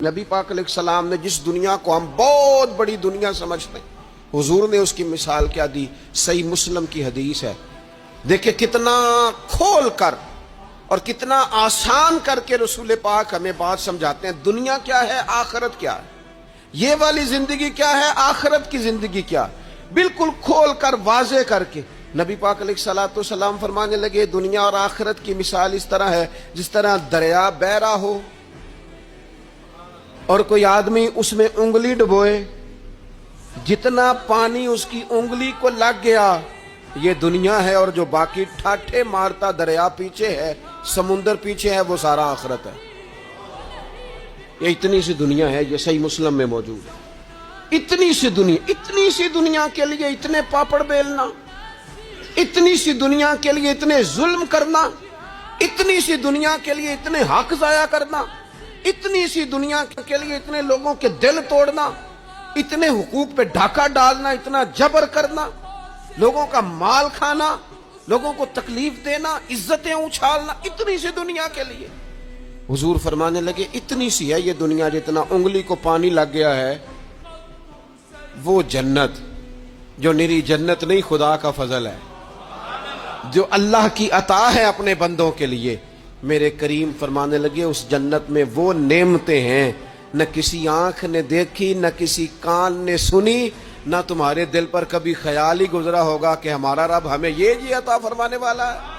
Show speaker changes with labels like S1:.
S1: نبی پاک علیہ السلام نے جس دنیا کو ہم بہت بڑی دنیا سمجھتے ہیں، حضور نے اس کی مثال کیا دی؟ صحیح مسلم کی حدیث ہے، دیکھیں کتنا کھول کر اور کتنا آسان کر کے رسول پاک ہمیں بات سمجھاتے ہیں۔ دنیا کیا ہے، آخرت کیا ہے، یہ والی زندگی کیا ہے، آخرت کی زندگی کیا، بالکل کھول کر واضح کر کے نبی پاک علیہ الصلوۃ والسلام فرمانے لگے دنیا اور آخرت کی مثال اس طرح ہے جس طرح دریا بہ رہا ہو اور کوئی آدمی اس میں انگلی ڈبوئے، جتنا پانی اس کی انگلی کو لگ گیا یہ دنیا ہے، اور جو باقی ٹھاٹھے مارتا دریا پیچھے ہے، سمندر پیچھے ہے، وہ سارا آخرت ہے۔ یہ اتنی سی دنیا ہے، یہ صحیح مسلم میں موجود ہے۔ اتنی سی دنیا کے لیے اتنے پاپڑ بیلنا، اتنی سی دنیا کے لیے اتنے ظلم کرنا، اتنی سی دنیا کے لیے اتنے حق ضائع کرنا، اتنی سی دنیا کے لیے اتنے لوگوں کے دل توڑنا، اتنے حقوق پہ ڈھاکہ ڈالنا، اتنا جبر کرنا، لوگوں کا مال کھانا، لوگوں کو تکلیف دینا، عزتیں اچھالنا، اتنی سی دنیا کے لیے حضور فرمانے لگے اتنی سی ہے یہ دنیا، جتنا انگلی کو پانی لگ گیا ہے وہ جنت، جو نری جنت نہیں، خدا کا فضل ہے، جو اللہ کی عطا ہے اپنے بندوں کے لیے۔ میرے کریم فرمانے لگے اس جنت میں وہ نعمتیں ہیں نہ کسی آنکھ نے دیکھی، نہ کسی کان نے سنی، نہ تمہارے دل پر کبھی خیال ہی گزرا ہوگا کہ ہمارا رب ہمیں یہ عطا فرمانے والا ہے۔